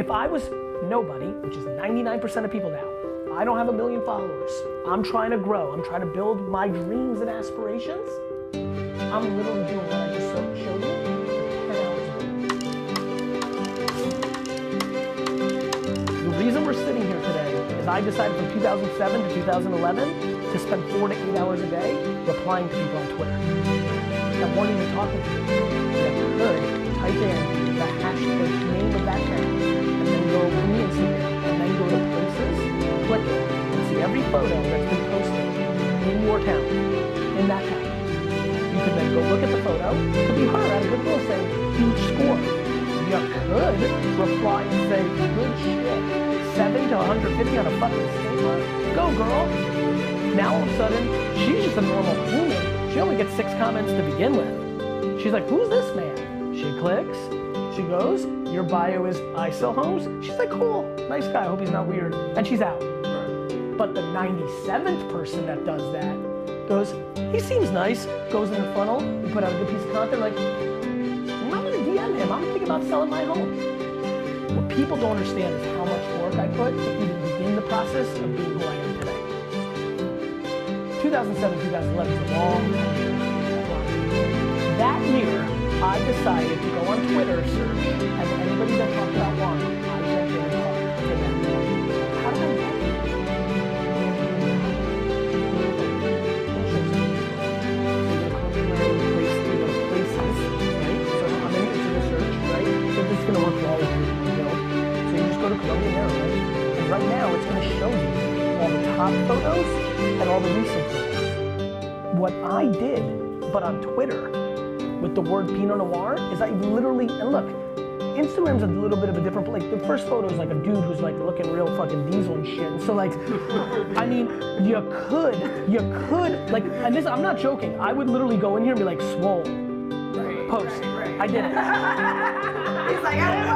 If I was nobody, which is 99% of people now, I don't have 1 million followers, I'm trying to grow, I'm trying to build my dreams and aspirations, I'm literally doing what I just showed you for 10 hours a day. The reason we're sitting here today is I decided from 2007 to 2011 to spend 4 to 8 hours a day replying to people on Twitter. That weren't even talking to you. That could type in the hashtag, the name of that town, and then go to the Instagram, and then go to places, click it, and see every photo that's been posted in your town, in that town. You could then go look at the photo. It could be her at a good girl saying, huge score. You could reply and say, good shit. 7 to 150 on a fucking skateboard. Go, girl. Now all of a sudden, she's just a normal human. She only gets 6 comments to begin with. She's like, who's this man? She clicks, she goes, your bio is I sell homes. She's like, cool, nice guy, I hope he's not weird. And she's out. But the 97th person that does that goes, he seems nice, goes in the funnel, you put out a good piece of content, like, I'm not gonna DM him, I'm thinking about selling my home. What people don't understand is how much work I put to even begin the process of being who I am today. 2007, 2011 is a long time. That year, I decided to go on Twitter search, and anybody that talked about wine, I went there and talked to them. How did I get it? Places, right? So I'm into the search, right? So this is gonna work for all of you, you know? So you just go to Columbia, Maryland, and right now it's gonna show you all the top photos and all the recent photos. What I did, but on Twitter, with the word Pinot Noir, is I literally, and look, Instagram's a little bit of a different, like the first photo is like a dude who's like looking real fucking diesel and shit. And so like, I mean, you could, like, and this, I'm not joking, I would literally go in here and be like, swole, post. Right. I did it. He's like, I don't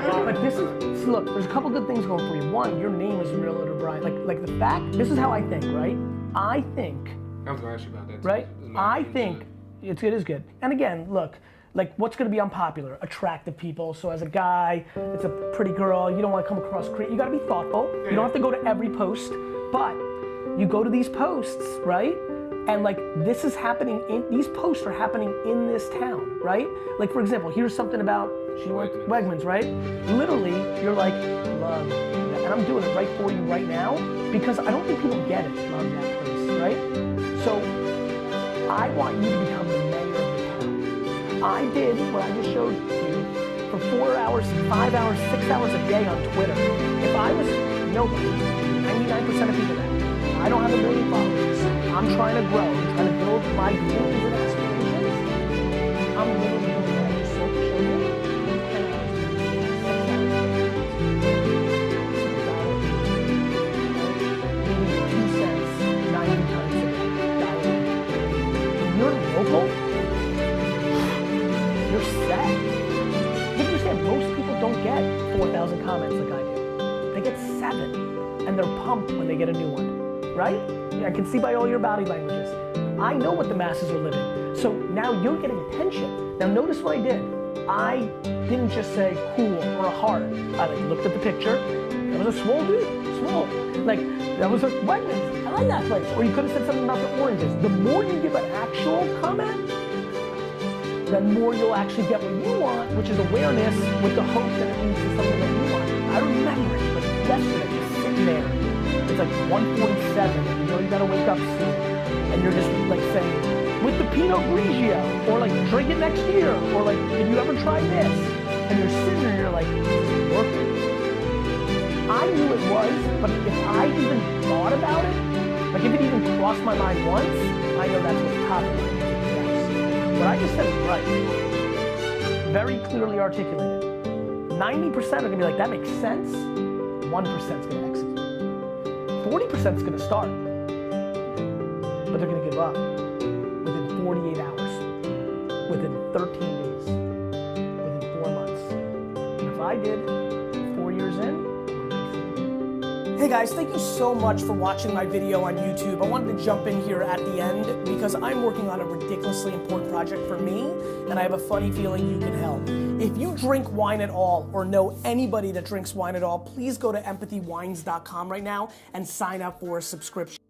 know. But this is, so look, there's a couple good things going for you. One, your name is real O'Brien. Like the fact, this is how I think, right? I think, I was gonna ask you about that too. right? I think it is good. And again, look, like what's gonna be unpopular? Attractive people. So as a guy, it's a pretty girl, you don't wanna come across creepy. You gotta be thoughtful. You don't have to go to every post, but you go to these posts, right? And like this is happening these posts are happening in this town, right? Like for example, here's something about, she went to Wegmans, right? Literally, you're like, love that. And I'm doing it right for you right now because I don't think people get it, love that place, right? So, I want you to become the mayor of the town. I did what I just showed you for 4 hours, 5 hours, 6 hours a day on Twitter. If I was nobody, 99% of people now, I don't have 1 million followers. I'm trying to grow, I'm trying to build my dreams and aspirations. I'm literally doing what I just showed you. 10 hours a day, 6 hours a day. 2 cents, 90 times a day. You're local, you're set. You understand, most people don't get 4,000 comments like I do. They get 7, and they're pumped when they get a new one, right? I can see by all your body languages. I know what the masses are living. So now you're getting attention. Now notice what I did. I didn't just say cool or a heart. I like looked at the picture. That was a swole dude, swole. Like, that was a Wegmans. I like that place. Or you could have said something about the oranges. The more you give an actual comment, the more you'll actually get what you want, which is awareness with the hope that it leads to something that you want. I remember it, like yesterday, just sitting there. It's like 1:47, and you know you gotta wake up soon. And you're just like saying, with the Pinot Grigio, or like drink it next year, or like, did you ever try this? And you're sitting there and you're like, this is working. I knew it was, but if I even thought about it, like if it even crossed my mind once, I know that's what's top of my mind. Yes. What I just said is right. Very clearly articulated. 90% are gonna be like, that makes sense. 1% is gonna execute. 40% is gonna start. But they're gonna give up within 48 hours, within 13 days, within 4 months. And if I did 4 years in, Hey guys, thank you so much for watching my video on YouTube. I wanted to jump in here at the end because I'm working on a ridiculously important project for me, and I have a funny feeling you can help. If you drink wine at all or know anybody that drinks wine at all, please go to empathywines.com right now and sign up for a subscription.